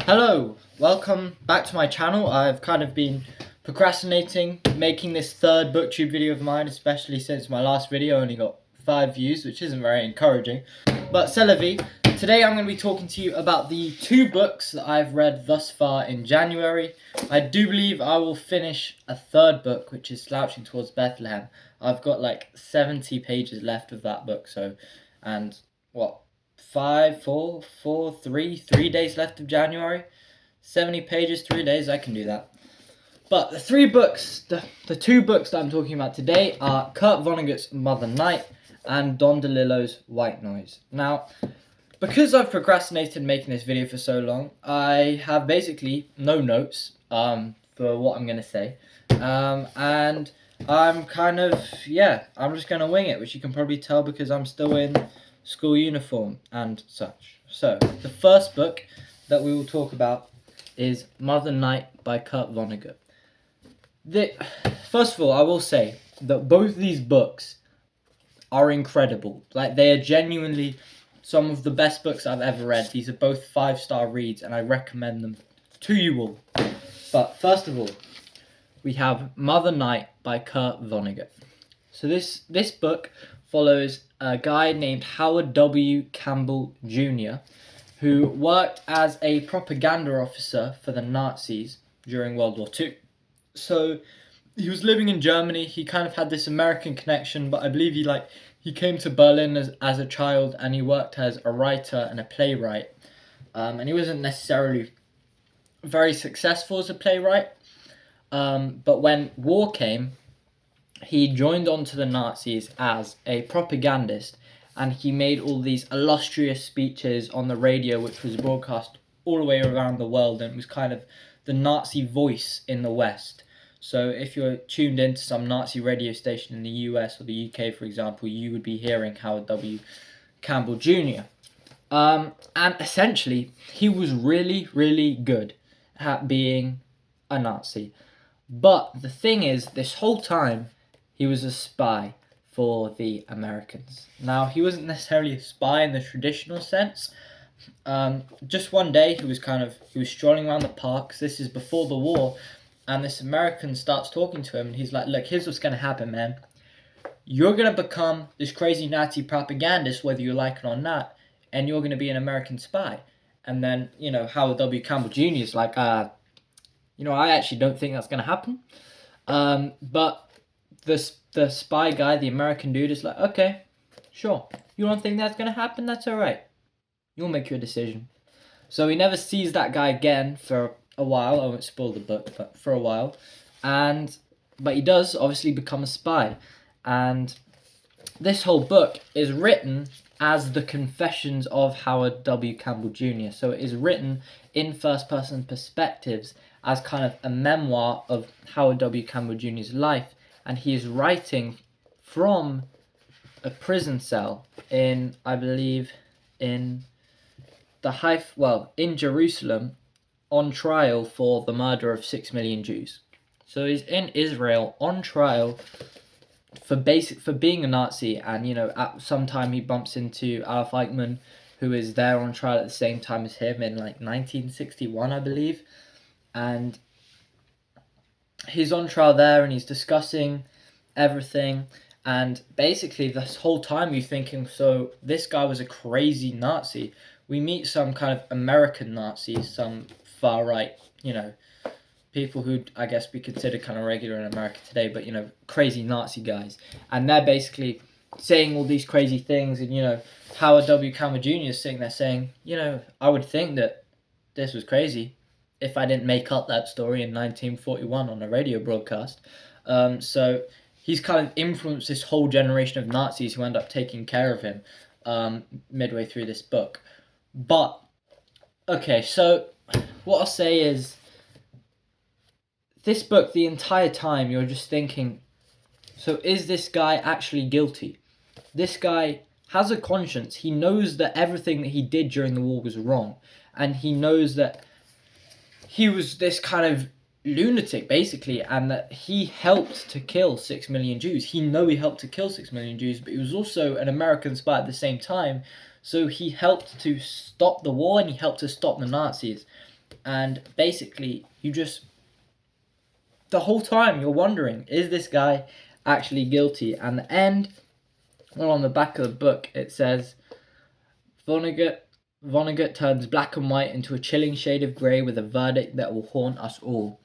Hello, welcome back to my channel. I've kind of been procrastinating making this third booktube video of mine, especially since my last video only got 5 views, which isn't very encouraging. But c'est la vie. Today I'm going to be talking to you about the 2 books that I've read thus far in January. I do believe I will finish a third book, which is Slouching Towards Bethlehem. I've got like 70 pages left of that book, and what? 3 days left of January. 70 pages, 3 days, I can do that. But the 2 books that I'm talking about today are Kurt Vonnegut's Mother Night and Don DeLillo's White Noise. Now, because I've procrastinated making this video for so long, I have basically no notes for what I'm going to say. And I'm kind of, I'm just going to wing it, which you can probably tell because I'm still in school uniform and such. So, the first book that we will talk about is Mother Night by Kurt Vonnegut. First of all, I will say that both these books are incredible. Like, they are genuinely some of the best books I've ever read. These are both 5-star reads, and I recommend them to you all. But first of all, we have Mother Night by Kurt Vonnegut. So this book follows a guy named Howard W. Campbell Jr., who worked as a propaganda officer for the Nazis during World War II. So he was living in Germany. He kind of had this American connection, but I believe he came to Berlin as a child, and he worked as a writer and a playwright. And he wasn't necessarily very successful as a playwright. But when war came, he joined on to the Nazis as a propagandist, and he made all these illustrious speeches on the radio, which was broadcast all the way around the world, and it was kind of the Nazi voice in the West. So if you're tuned into some Nazi radio station in the US or the UK, for example, you would be hearing Howard W. Campbell Jr. And essentially, he was really, really good at being a Nazi. But the thing is, this whole time, he was a spy for the Americans. Now, he wasn't necessarily a spy in the traditional sense. Just one day, he was strolling around the parks. This is before the war, and this American starts talking to him, and he's like, "Look, here's what's gonna happen, man. You're gonna become this crazy Nazi propagandist, whether you like it or not, and you're gonna be an American spy." And then, Howard W. Campbell Jr. is like, I actually don't think that's gonna happen. But the spy guy, the American dude, is like, okay, sure. You don't think that's gonna happen? That's alright. You'll make your decision. So he never sees that guy again for a while. I won't spoil the book, but for a while. But he does obviously become a spy. And this whole book is written as the confessions of Howard W. Campbell Jr. So it is written in first-person perspectives as kind of a memoir of Howard W. Campbell Jr.'s life. And he is writing from a prison cell in, I believe, in Jerusalem, on trial for the murder of 6 million Jews. So he's in Israel on trial for being a Nazi, and at some time he bumps into Adolf Eichmann, who is there on trial at the same time as him in 1961, I believe, and he's on trial there, and he's discussing everything, and basically this whole time you're thinking, so this guy was a crazy Nazi. We meet some kind of American Nazis, some far right, people who I guess we consider kind of regular in America today, but crazy Nazi guys, and they're basically saying all these crazy things, and Howard W. Campbell Jr. is sitting there saying, I would think that this was crazy if I didn't make up that story in 1941 on a radio broadcast. So he's kind of influenced this whole generation of Nazis who end up taking care of him midway through this book. But, okay, so what I'll say is, this book, the entire time, you're just thinking, so is this guy actually guilty? This guy has a conscience. He knows that everything that he did during the war was wrong. And he knows that he was this kind of lunatic, basically, and that he helped to kill 6 million Jews. He helped to kill 6 million Jews, but he was also an American spy at the same time. So he helped to stop the war, and he helped to stop the Nazis. and basically you just, the whole time you're wondering, is this guy actually guilty? And the end, well, on the back of the book it says, Vonnegut turns black and white into a chilling shade of grey with a verdict that will haunt us all.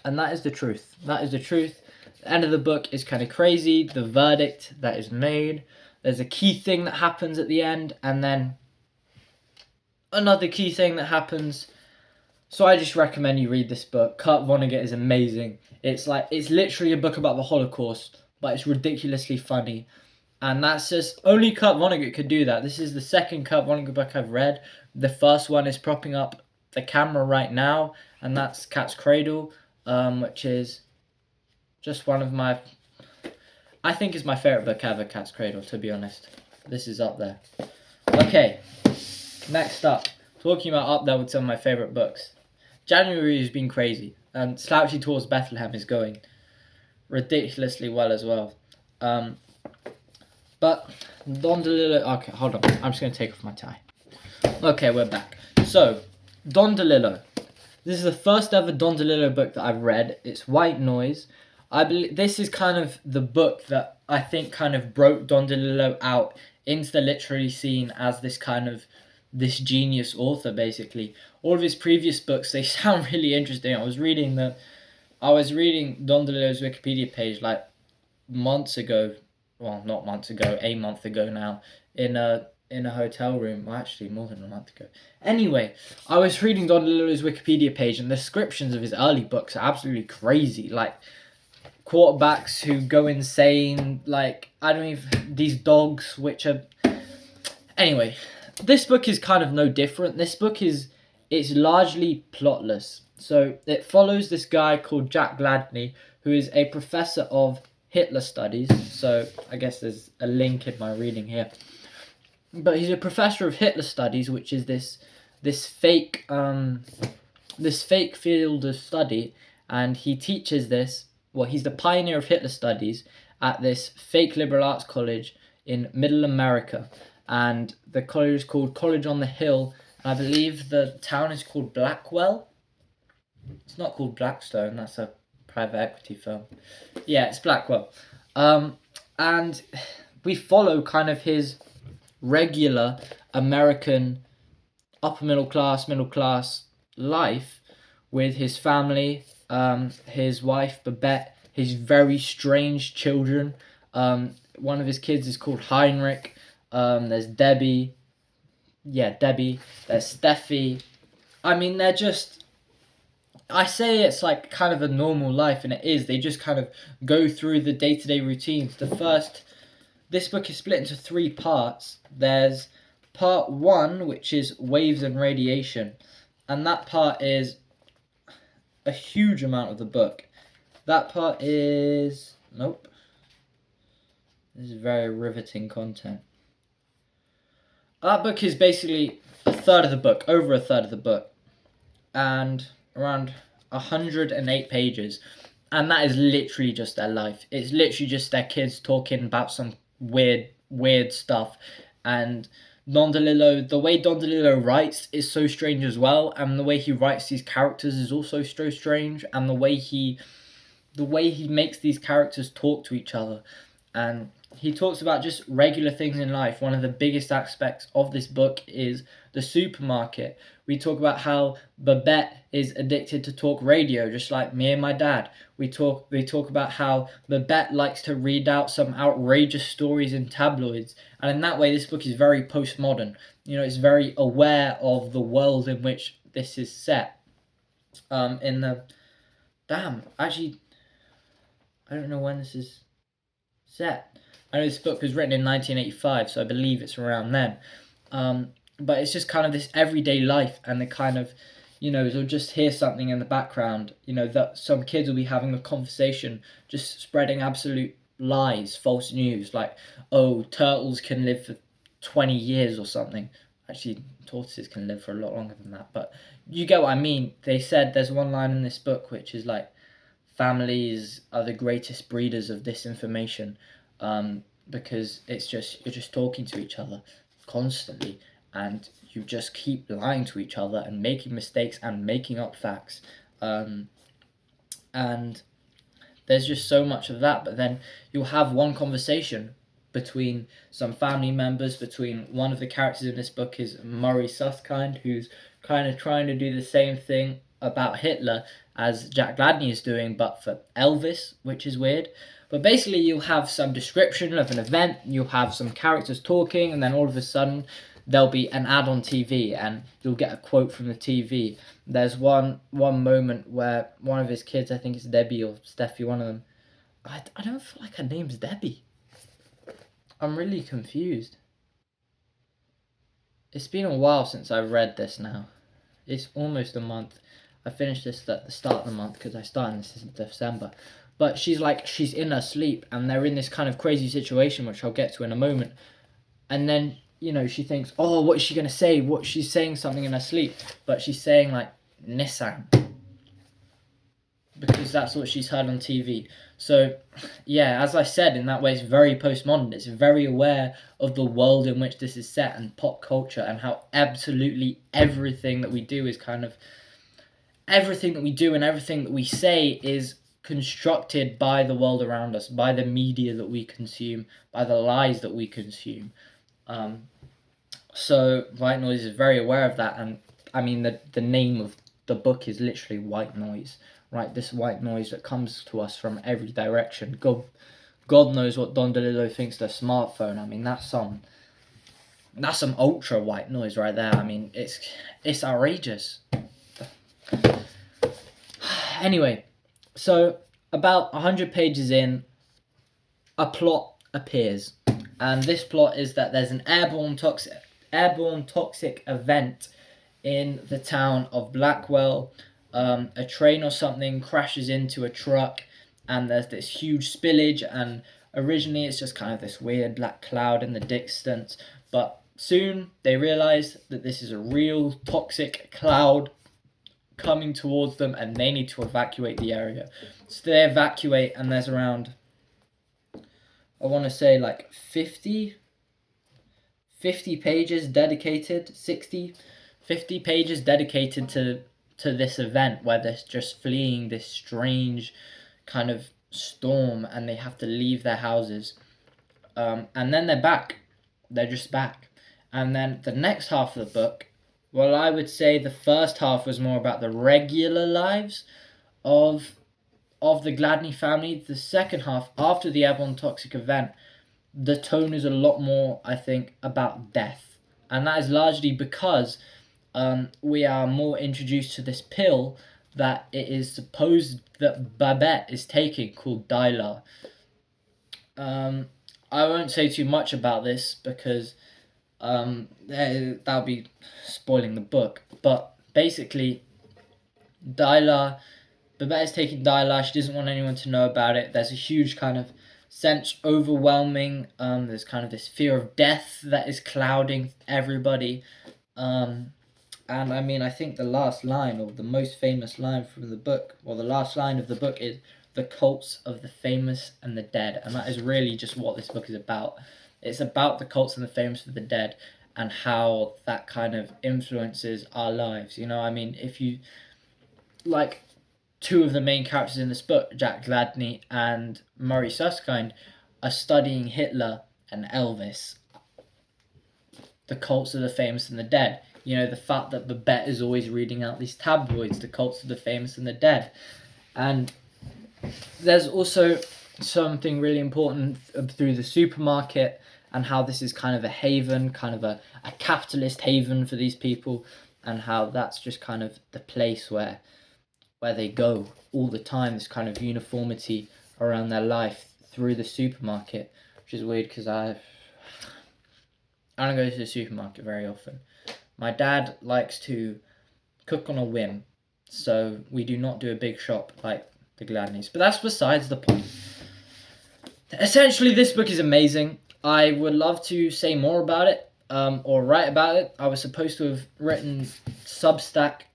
And that is the truth. That is the truth. The end of the book is kind of crazy. The verdict that is made. There's a key thing that happens at the end, and then another key thing that happens. So I just recommend you read this book. Kurt Vonnegut is amazing. It's literally a book about the Holocaust, but it's ridiculously funny. And that's just, only Kurt Vonnegut could do that. This is the second Kurt Vonnegut book I've read. The first one is propping up the camera right now, and that's Cat's Cradle, which is just one of my, I think is my favourite book ever, Cat's Cradle, to be honest. This is up there. Okay, next up, talking about up there with some of my favourite books. January has been crazy, and Slouchy Towards Bethlehem is going ridiculously well as well. But Don DeLillo, okay, hold on, I'm just going to take off my tie. Okay, we're back. So, Don DeLillo. This is the first ever Don DeLillo book that I've read. It's White Noise. I believe this is kind of the book that I think kind of broke Don DeLillo out into the literary scene as this genius author, basically. All of his previous books, they sound really interesting. I was reading Don DeLillo's Wikipedia page like months ago. Well, not months ago, a month ago now, in a hotel room. Well, actually, more than a month ago. Anyway, I was reading Don DeLillo's Wikipedia page, and the descriptions of his early books are absolutely crazy. Like, quarterbacks who go insane, like, these dogs, which are... Anyway, this book is kind of no different. It's largely plotless. So, it follows this guy called Jack Gladney, who is a professor of Hitler studies. So, I guess there's a link in my reading here. But he's a professor of Hitler studies, which is this fake field of study, and he teaches this. Well, he's the pioneer of Hitler studies at this fake liberal arts college in Middle America, and the college is called College on the Hill. And I believe the town is called Blackwell. It's not called Blackstone. That's a private equity firm. Yeah, it's Blackwell. And we follow kind of his regular American upper middle class life with his family, his wife Babette, his very strange children. One of his kids is called Heinrich. There's Debbie. Yeah, Debbie. There's Steffi. I mean, they're just... I say it's like kind of a normal life, and it is. They just kind of go through the day-to-day routines. This book is split into 3 parts. There's part 1, which is waves and radiation, and that part is a huge amount of the book. That part is... Nope. This is very riveting content. That book is basically a third of the book, over a third of the book, and around 108 pages. And that is literally just their life. It's literally just their kids talking about some weird stuff. And Don DeLillo, the way Don DeLillo writes is so strange as well, and the way he writes these characters is also so strange, and the way he makes these characters talk to each other. And he talks about just regular things in life. One of the biggest aspects of this book is the supermarket. We talk about how Babette is addicted to talk radio, just like me and my dad. We talk about how Babette likes to read out some outrageous stories in tabloids. And in that way, this book is very postmodern. You know, it's very aware of the world in which this is set. Actually, I don't know when this is set. I know this book was written in 1985, so I believe it's around then. But it's just kind of this everyday life, and the kind of, you know, you'll just hear something in the background, you know, that some kids will be having a conversation, just spreading absolute lies, false news, like, oh, turtles can live for 20 years or something. Actually, tortoises can live for a lot longer than that, but you get what I mean. They said, there's one line in this book which is like, families are the greatest breeders of disinformation, because it's just, you're just talking to each other constantly, and you just keep lying to each other and making mistakes and making up facts. And there's just so much of that. But then you'll have one conversation between some family members, between one of the characters in this book is Murray Suskind, who's kind of trying to do the same thing about Hitler as Jack Gladney is doing, but for Elvis, which is weird. But basically, you'll have some description of an event, you'll have some characters talking, and then all of a sudden, there'll be an ad on TV, and you'll get a quote from the TV. There's one moment where one of his kids, I think it's Debbie or Steffi, one of them, I don't feel like her name's Debbie. I'm really confused. It's been a while since I've read this now. It's almost a month. I finished this at the start of the month because I started this in December. But she's in her sleep and they're in this kind of crazy situation, which I'll get to in a moment. And then, she thinks, oh, what is she going to say? She's saying something in her sleep. But she's saying, like, Nissan. Because that's what she's heard on TV. So, yeah, as I said, in that way, it's very postmodern. It's very aware of the world in which this is set and pop culture and how absolutely everything that we do is kind of... Everything that we do and everything that we say is constructed by the world around us, by the media that we consume, by the lies that we consume. So White Noise is very aware of that, and I mean the name of the book is literally White Noise, right? This white noise that comes to us from every direction. God knows what Don Delillo thinks of the smartphone. I mean that's some ultra white noise right there. I mean it's outrageous. Anyway, so about 100 pages in, a plot appears. And this plot is that there's an airborne toxic event in the town of Blackwell. A train or something crashes into a truck and there's this huge spillage, and originally it's just kind of this weird black cloud in the distance. But soon they realize that this is a real toxic cloud coming towards them and they need to evacuate the area. So they evacuate and there's around, I want to say like 50 pages dedicated, 50 pages dedicated to this event where they're just fleeing this strange kind of storm and they have to leave their houses. And then they're back. They're just back. And then the next half of the book, well, I would say the first half was more about the regular lives of the Gladney family. The second half, after the airborne toxic event, the tone is a lot more, I think, about death. And that is largely because we are more introduced to this pill that it is supposed that Babette is taking called Delillo. I won't say too much about this because that'll be spoiling the book. But basically, Babette is taking Delillo. She doesn't want anyone to know about it. There's a huge kind of sense overwhelming. There's kind of this fear of death that is clouding everybody. And I mean, I think the last line, or the most famous line from the book, or the last line of the book is, "The cults of the famous and the dead." And that is really just what this book is about. It's about the cults and the famous of the dead and how that kind of influences our lives. I mean, if you, like, two of the main characters in this book, Jack Gladney and Murray Suskind, are studying Hitler and Elvis. The cults of the famous and the dead. The fact that Babette is always reading out these tabloids, the cults of the famous and the dead. And there's also something really important through the supermarket and how this is kind of a haven, kind of a capitalist haven for these people, and how that's just kind of the place where they go all the time, this kind of uniformity around their life through the supermarket, which is weird because I don't go to the supermarket very often. My dad likes to cook on a whim, so we do not do a big shop like the Gladneys. But that's besides the point. Essentially, this book is amazing. I would love to say more about it, or write about it. I was supposed to have written Substack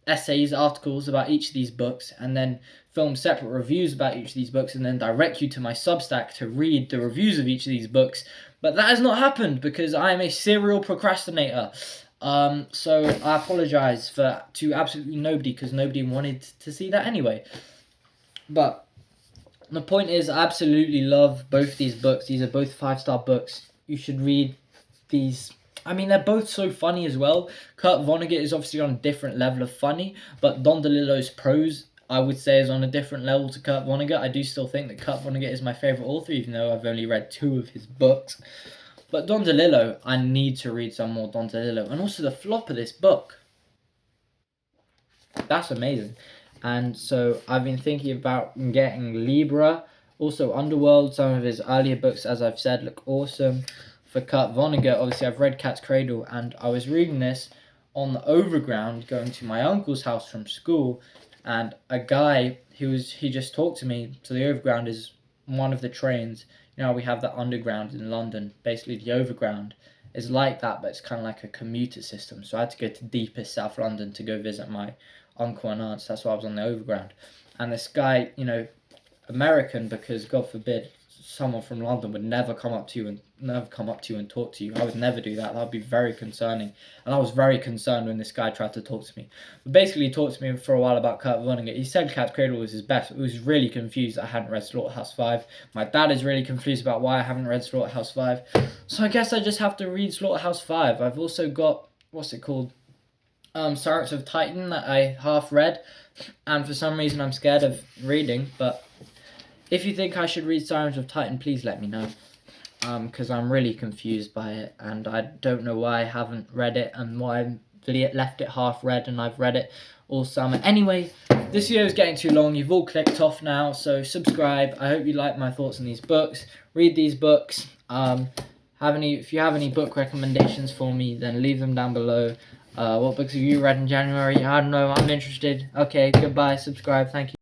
essays, articles about each of these books, and then film separate reviews about each of these books, and then direct you to my Substack to read the reviews of each of these books. But that has not happened because I am a serial procrastinator. So I apologize to absolutely nobody because nobody wanted to see that anyway. But the point is, I absolutely love both these books. These are both 5-star books. You should read these. I mean, they're both so funny as well. Kurt Vonnegut is obviously on a different level of funny, but Don DeLillo's prose, I would say, is on a different level to Kurt Vonnegut. I do still think that Kurt Vonnegut is my favourite author, even though I've only read 2 of his books. But Don DeLillo, I need to read some more Don DeLillo. And also the flop of this book. That's amazing. And so I've been thinking about getting Libra. Also Underworld, some of his earlier books, as I've said, look awesome. For Kurt Vonnegut, obviously I've read Cat's Cradle, and I was reading this on the overground going to my uncle's house from school, and a guy he just talked to me. So the overground is one of the trains. You know, we have the underground in London. Basically the overground is like that, but it's kind of like a commuter system. So I had to go to deepest South London to go visit my uncle and aunts. That's why I was on the overground. And this guy, you know, American, because God forbid someone from London would never come up to you and talk to you. I would never do that. That would be very concerning. And I was very concerned when this guy tried to talk to me. But basically, he talked to me for a while about Kurt Vonnegut. He said Cat's Cradle was his best. He was really confused that I hadn't read Slaughterhouse 5. My dad is really confused about why I haven't read Slaughterhouse 5. So I guess I just have to read Slaughterhouse 5. I've also got, what's it called? Sirens of Titan that I half read. And for some reason I'm scared of reading, but if you think I should read Sirens of Titan, please let me know. Because I'm really confused by it, and I don't know why I haven't read it, and why I left it half read, and I've read it all summer. Anyway, this video is getting too long. You've all clicked off now, so subscribe. I hope you like my thoughts on these books. Read these books. If you have any book recommendations for me, then leave them down below. What books have you read in January? I don't know. I'm interested. Okay, goodbye. Subscribe. Thank you.